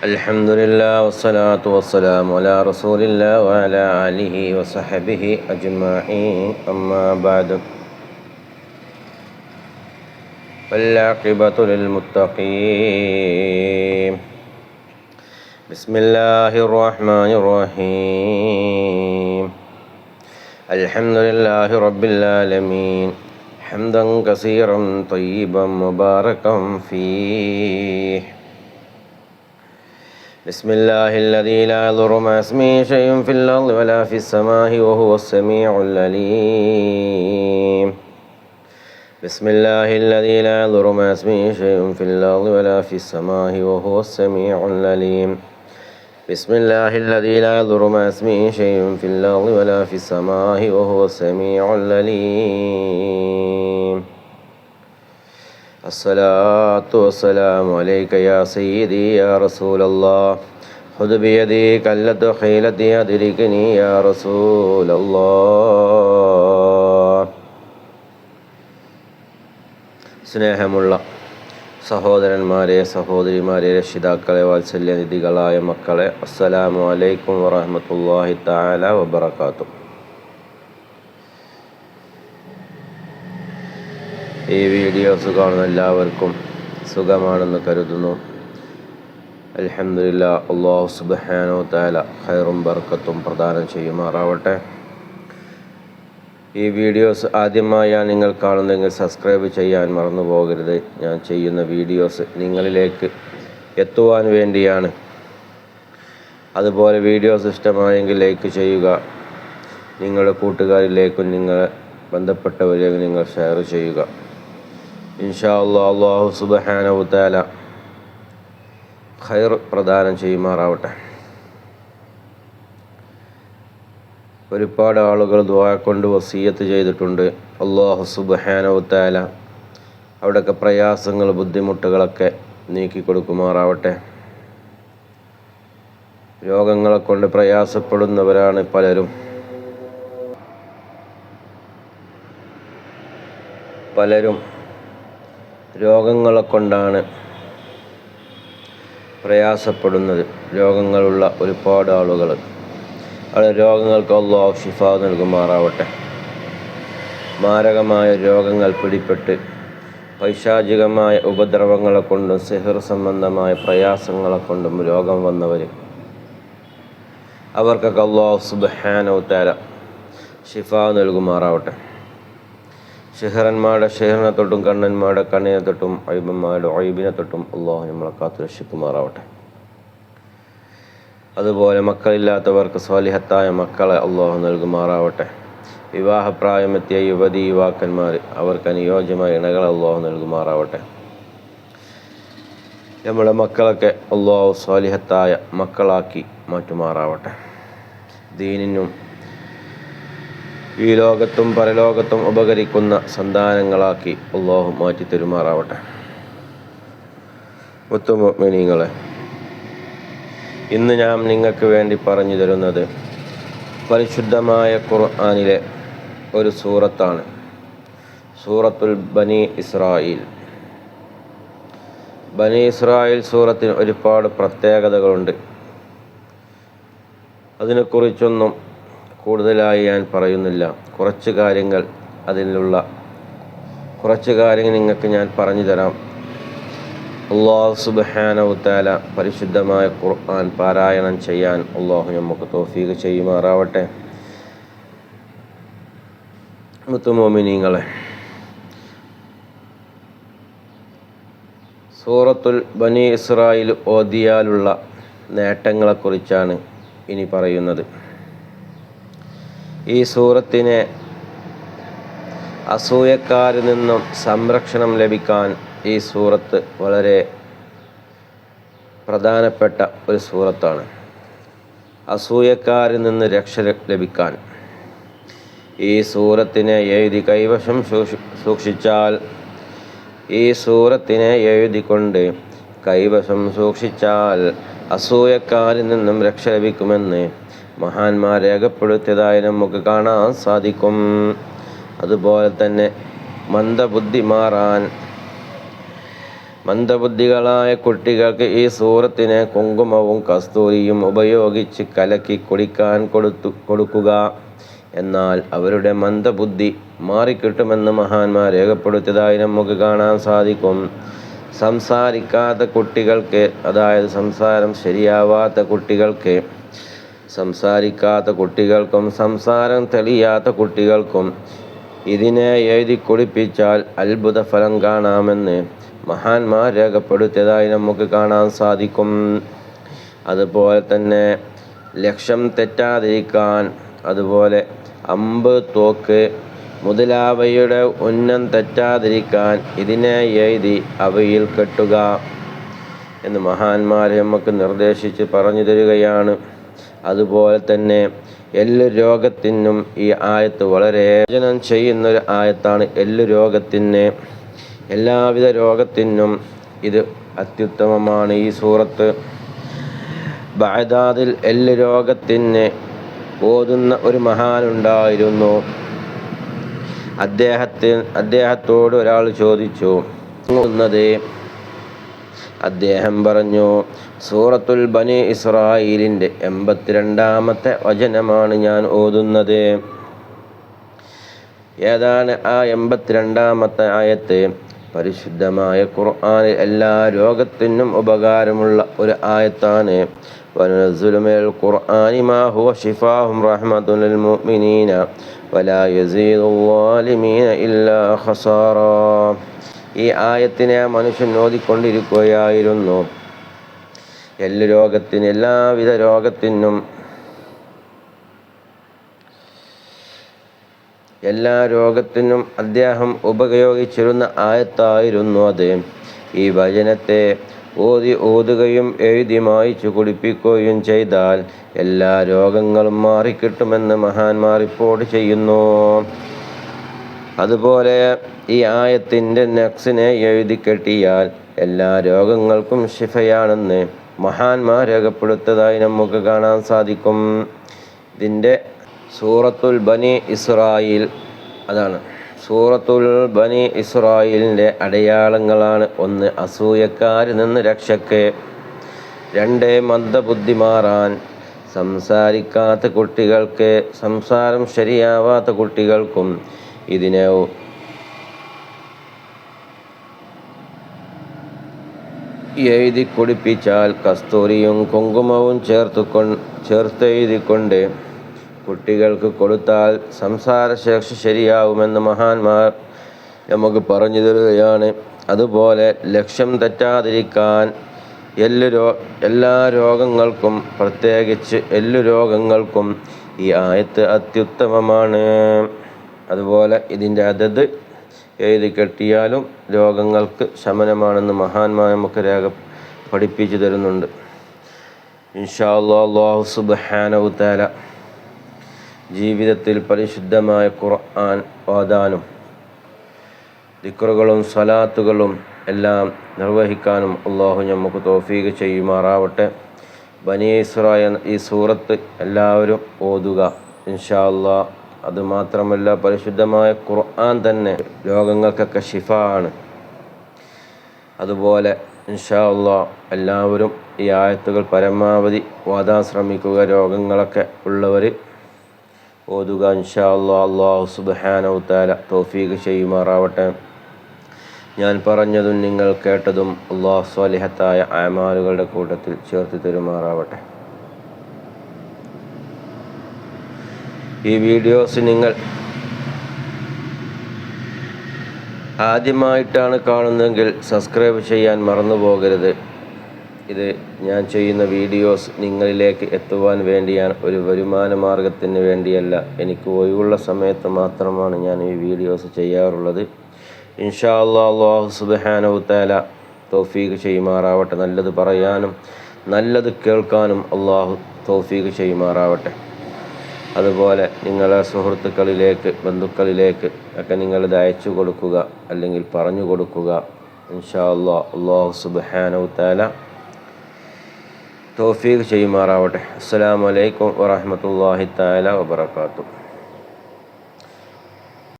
الحمد لله والصلاة والسلام على رسول الله وعلى آله وصحبه أجمعين أما بعد والعاقبة للمتقين بسم الله الرحمن الرحيم الحمد لله رب العالمين حمدا كثيرا طيبا مباركا فيه بسم الله الذي لا يضر مع اسمه شيء في الأرض ولا في السماء وهو السميع العليم بسم الله الذي لا يضر مع اسمه شيء في الأرض ولا في السماء وهو السميع العليم بسم الله الذي لا يضر مع اسمه شيء في الأرض ولا في السماء وهو السميع العليم الصلاة والسلام عليك يا سيدي يا رسول الله خذ بيدي كلت خيلتي أدركني يا رسول الله. സ്നേഹമുള്ള സഹോദരന്മാരെ, സഹോദരിമാരെ, രക്ഷിതാക്കളെ, വാത്സല്യനിധികളായ മക്കളെ, അസ്സലാമു അലൈക്കും വറഹ്മത്തുള്ളാഹി തആല വബറകാതുഹു. ഈ വീഡിയോസ് കാണുന്ന എല്ലാവർക്കും സുഖമാണെന്ന് കരുതുന്നു. അൽഹംദുലില്ലാ, അല്ലാഹു സുബ്ഹാനഹു വ തആല ഖൈറും ബർക്കത്തും പ്രദാനം ചെയ്യുമാറാവട്ടെ. ഈ വീഡിയോസ് ആദ്യമായാണ് നിങ്ങൾ കാണുന്നതെങ്കിൽ സബ്സ്ക്രൈബ് ചെയ്യാൻ മറന്നു പോകരുത്. ഞാൻ ചെയ്യുന്ന വീഡിയോസ് നിങ്ങളിലേക്ക് എത്തുവാൻ വേണ്ടിയാണ്. അതുപോലെ വീഡിയോസ് ഇഷ്ടമായെങ്കിൽ ലൈക്ക് ചെയ്യുക. നിങ്ങളുടെ കൂട്ടുകാരിലേക്കും നിങ്ങളെ ബന്ധപ്പെട്ടവരിലേക്കും നിങ്ങൾ ഷെയർ ചെയ്യുക. ഇൻഷാ അല്ലാഹ് അല്ലാഹു സുബ്ഹാനഹു വ തആല ഖൈർ പ്രദാനം ചെയ്യുമാറാവട്ടെ. ഒരുപാട് ആളുകൾ ദുആ കൊണ്ട് വസിയത്ത് ചെയ്തിട്ടുണ്ട്. അല്ലാഹു സുബ്ഹാനഹു വ തആല അവിടെയൊക്കെ പ്രയാസങ്ങൾ, ബുദ്ധിമുട്ടുകളൊക്കെ നീക്കി കൊടുക്കുമാറാവട്ടെ. രോഗങ്ങളെ കൊണ്ട് പ്രയാസപ്പെടുന്നവരാണ് പലരും രോഗങ്ങളെ കൊണ്ടാണ് പ്രയാസപ്പെടുന്നത്. രോഗങ്ങളുള്ള ഒരുപാട് ആളുകൾ, അവിടെ രോഗങ്ങൾക്ക് അല്ലാഹു ശിഫ നൽകുമാറാവട്ടെ. മാരകമായ രോഗങ്ങൾ പിടിപെട്ട് പൈശാചികമായ ഉപദ്രവങ്ങളെ കൊണ്ടും സിഹർ സംബന്ധമായ പ്രയാസങ്ങളെ കൊണ്ടും രോഗം വന്നവർ, അവർക്കൊക്കെ അല്ലാഹു സുബ്ഹാനഹു വ തആല ശിഫ നൽകുമാറാവട്ടെ. ഷിഹറന്മാരുടെ ഷിഹറിനെ തൊട്ടും കണ്ണന്മാരുടെ കണ്ണിനെ തൊട്ടും ഐബന്മാരുടെ ഐബിനെ തൊട്ടും അല്ലാഹു നമ്മളെ കാത്തു രക്ഷിക്കുമാറാവട്ടെ. അതുപോലെ മക്കളില്ലാത്തവർക്ക് സ്വാലിഹത്തായ മക്കളെ അല്ലാഹു നൽകുമാറാവട്ടെ. വിവാഹപ്രായമെത്തിയ യുവതി യുവാക്കന്മാർ, അവർക്ക് അനുയോജ്യമായ ഇണകളെ അല്ലാഹു നൽകുമാറാവട്ടെ. നമ്മുടെ മക്കളൊക്കെ അല്ലാഹു സ്വാലിഹത്തായ മക്കളാക്കി മാറ്റുമാറാവട്ടെ. ദീനിനും ഈ ലോകത്തും പരലോകത്തും ഉപകരിക്കുന്ന സന്താനങ്ങളാക്കി അല്ലാഹു മാറ്റി തരുമാറാവട്ടെ. മുത്തുമുഅ്മിനീങ്ങളെ, ഇന്ന് ഞാൻ നിങ്ങൾക്ക് വേണ്ടി പറഞ്ഞു തരുന്നത് പരിശുദ്ധമായ ഖുർആനിലെ ഒരു സൂറത്താണ്. സൂറത്തുൽ ബനി ഇസ്രായീൽ. ബനി ഇസ്രായീൽ സൂറത്തിന് ഒരുപാട് പ്രത്യേകതകളുണ്ട്. അതിനെക്കുറിച്ചൊന്നും കൂടുതലായി ഞാൻ പറയുന്നില്ല. കുറച്ച് കാര്യങ്ങൾ നിങ്ങൾക്ക് ഞാൻ പറഞ്ഞു തരാം. അല്ലാഹു സുബ്ഹാനഹു വ തആല പരിശുദ്ധമായ ഖുർആൻ പാരായണം ചെയ്യാൻ അല്ലാഹു നമുക്ക് തൗഫീഖ് ചെയ്യുമാറാവട്ടെ. മുത്തുമോമിനീങ്ങളെ, സൂറത്തുൽ ബനി ഇസ്രായീൽ ഓതിയാലുള്ള നേട്ടങ്ങളെക്കുറിച്ചാണ് ഇനി പറയുന്നത്. ഈ സൂറത്തിനെ അസൂയക്കാരിൽ നിന്നും സംരക്ഷണം ലഭിക്കാൻ ഈ സൂറത്ത് വളരെ പ്രധാനപ്പെട്ട ഒരു സൂറത്താണ്. അസൂയക്കാരിൽ നിന്ന് രക്ഷ ലഭിക്കാൻ ഈ സൂറത്തിനെ എഴുതി കൈവശം സൂക്ഷിച്ചാൽ, ഈ സൂറത്തിനെ എഴുതിക്കൊണ്ട് കൈവശം സൂക്ഷിച്ചാൽ അസൂയക്കാരിൽ നിന്നും രക്ഷ ലഭിക്കുമെന്ന് മഹാന്മാർ രേഖപ്പെടുത്തിയതായി നമുക്ക് കാണാൻ സാധിക്കും. അതുപോലെ തന്നെ മന്ദബുദ്ധി മാറാൻ മന്ദബുദ്ധികളായ കുട്ടികൾക്ക് ഈ സൂറത്തിനെ കുങ്കുമവും കസ്തൂരിയും ഉപയോഗിച്ച് കലക്കി കുടിക്കാൻ കൊടുക്കുക. എന്നാൽ അവരുടെ മന്ദബുദ്ധി മാറിക്കിട്ടുമെന്ന് മഹാന്മാർ രേഖപ്പെടുത്തിയതായി നമുക്ക് കാണാൻ സാധിക്കും. സംസാരിക്കാത്ത കുട്ടികൾക്ക്, അതായത് സംസാരം ശരിയാവാത്ത കുട്ടികൾക്കും സംസാരം തെളിയാത്ത കുട്ടികൾക്കും ഇതിനെ എഴുതി കുടിപ്പിച്ചാൽ അത്ഭുത ഫലം കാണാമെന്ന് മഹാന്മാർ രേഖപ്പെടുത്തിയതായി നമുക്ക് കാണാൻ സാധിക്കും. അതുപോലെ തന്നെ ലക്ഷ്യം തെറ്റാതിരിക്കാൻ, അതുപോലെ അമ്പ്, തോക്ക് മുതലാവയുടെ ഉന്നം തെറ്റാതിരിക്കാൻ ഇതിനെ എഴുതി അവയിൽ കെട്ടുക എന്ന് മഹാന്മാർ നമുക്ക് നിർദ്ദേശിച്ച് പറഞ്ഞു തരികയാണ്. അതുപോലെ തന്നെ എല്ല് രോഗത്തിനും ഈ ആയത്ത് വളരെ പ്രയോജനം ചെയ്യുന്നൊരു ആയത്താണ്. എല്ല് രോഗത്തിന്, എല്ലാവിധ രോഗത്തിനും ഇത് അത്യുത്തമമാണ് ഈ സൂറത്ത്. ബഅദാദിൽ എല്ല് രോഗത്തിന് ഓതുന്ന ഒരു മഹാനുണ്ടായിരുന്നു. അദ്ദേഹത്തോട് ഒരാൾ ചോദിച്ചു, അദ്ദേഹം പറഞ്ഞു, സൂറത്തുൽ ബനി ഇസ്രായീലിൻ്റെ 82-ാമത്തെ വചനമാണ് ഞാൻ ഓതുന്നത്. ഏതാണ് ആ 82-ാമത്തെ ആയത്ത്? പരിശുദ്ധമായ ഖുർആനിൽ എല്ലാ രോഗത്തിനും ഉപകാരമുള്ള ഒരു ആയത്താണ്. വനനസ്സുലു മിനൽ ഖുർആനി മാ ഹുവ ശിഫാഉൻ റഹ്മത്തുൻ ലിൽ മുഅ്മിനീന വലാ യസീദുൽ ളാലിമീന ഇല്ലാ ഖസാറാ. ഈ ആയത്തിനെ മനുഷ്യൻ ഓതിക്കൊണ്ടിരിക്കുകയായിരുന്നു. എല്ലാവിധ രോഗത്തിനും അദ്ദേഹം ഉപയോഗിച്ചിരുന്ന ആയത്തായിരുന്നു അത്. ഈ വചനത്തെ ഓതുകയും എഴുതി മായ്ച്ചു കുടിപ്പിക്കുകയും ചെയ്താൽ എല്ലാ രോഗങ്ങളും മാറിക്കിട്ടുമെന്ന് മഹാന്മാർ റിപ്പോർട്ട് ചെയ്യുന്നു. അതുപോലെ ഈ ആയത്തിൻ്റെ നക്സിനെ എഴുതി കെട്ടിയാൽ എല്ലാ രോഗങ്ങൾക്കും ശിഫയാണെന്ന് മഹാന്മാർ രേഖപ്പെടുത്തതായി നമുക്ക് കാണാൻ സാധിക്കും. ഇതിൻ്റെ സൂറത്തുൽ ബനി ഇസ്രായീൽ, അതാണ് സൂറത്തുൽ ബനി ഇസ്രായീലിൻ്റെ അടയാളങ്ങളാണ്: 1. അസൂയക്കാരിൽ നിന്ന് രക്ഷയ്ക്ക്; 2. മന്ദബുദ്ധി മാറാൻ; സംസാരിക്കാത്ത കുട്ടികൾക്ക്, സംസാരം ശരിയാവാത്ത കുട്ടികൾക്കും ഇതിനെ എഴുതി കുടിപ്പിച്ചാൽ കസ്തൂരിയും കുങ്കുമവും ചേർത്തെഴുതിക്കൊണ്ട് കുട്ടികൾക്ക് കൊടുത്താൽ സംസാരശേഷി ശരിയാവുമെന്ന് മഹാന്മാർ നമുക്ക് പറഞ്ഞു തരികയാണ്. അതുപോലെ ലക്ഷ്യം തെറ്റാതിരിക്കാൻ എല്ലാ രോഗങ്ങൾക്കും, പ്രത്യേകിച്ച് എല്ലു രോഗങ്ങൾക്കും ഈ ആയത്ത് അത്യുത്തമമാണ്. അതുപോലെ ഇതിൻ്റെ അതത് എഴുതി കെട്ടിയാലും രോഗങ്ങൾക്ക് ശമനമാണെന്ന് മഹാന്മാർ നമുക്ക് പഠിപ്പിച്ചു തരുന്നുണ്ട്. ഇൻഷാ അല്ലാഹ് അല്ലാഹു സുബ്ഹാനഹു തആല ജീവിതത്തിൽ പരിശുദ്ധമായ ഖുർആൻ ഓതാനും ദിക്റുകളും സ്വലാത്തുകളും എല്ലാം നിർവഹിക്കാനും അല്ലാഹു നമുക്ക് തൗഫീഖ് ചെയ്യുമാറാവട്ടെ. ബനി ഇസ്രായേൽ ഈ സൂറത്ത് എല്ലാവരും ഓതുക ഇൻഷാ അല്ലാഹ്. അതുമാത്രമല്ല, പരിശുദ്ധമായ ഖുർആൻ തന്നെ രോഗങ്ങൾക്കൊക്കെ ശിഫ ആണ്. അതുപോലെ ഇൻഷാ അല്ലാഹ് എല്ലാവരും ഈ ആയത്തുകൾ പരമാവധി ഓതാൻ ശ്രമിക്കുക. രോഗങ്ങളൊക്കെ ഉള്ളവർ ഓതുക ഇൻഷാ അല്ലാഹ്. അല്ലാഹു സുബ്ഹാനഹു തആല തൗഫീഖ് ചെയ്യുമാറാവട്ടെ. ഞാൻ പറഞ്ഞതും നിങ്ങൾ കേട്ടതും അല്ലാഹു സ്വാലിഹത്തായ അമാലുകളുടെ കൂട്ടത്തിൽ ചേർത്ത് തരുമാറാവട്ടെ. ഈ വീഡിയോസ് നിങ്ങൾ ആദ്യമായിട്ടാണ് കാണുന്നതെങ്കിൽ സബ്സ്ക്രൈബ് ചെയ്യാൻ മറന്നു പോകരുത്. ഇത് ഞാൻ ചെയ്യുന്ന വീഡിയോസ് നിങ്ങളിലേക്ക് എത്തുവാൻ വേണ്ടിയാണ്, ഒരു വരുമാന മാർഗത്തിന് വേണ്ടിയല്ല. എനിക്ക് ഒഴിവുള്ള സമയത്ത് മാത്രമാണ് ഞാൻ ഈ വീഡിയോസ് ചെയ്യാറുള്ളത്. ഇൻഷാ അല്ലാഹ് അല്ലാഹു സുബ്ഹാനഹു തആല തൗഫീഖ് ചെയ്യുമാറാവട്ടെ. നല്ലത് പറയാനും നല്ലത് കേൾക്കാനും അല്ലാഹു തൗഫീഖ് ചെയ്യുമാറാവട്ടെ. അതുപോലെ നിങ്ങളെ സുഹൃത്തുക്കളിലേക്ക്, ബന്ധുക്കളിലേക്ക് ഒക്കെ നിങ്ങളിത് അയച്ചു കൊടുക്കുക, അല്ലെങ്കിൽ പറഞ്ഞു കൊടുക്കുക. ഇൻഷാ അല്ലാഹ് അല്ലാഹു സുബ്ഹാനഹു തആല തൗഫീഖ് ചെയ്യുമാറാവട്ടെ. അസ്സലാമു അലൈക്കും വറഹ്മത്തുള്ളാഹി തആല വബറകാതുഹു.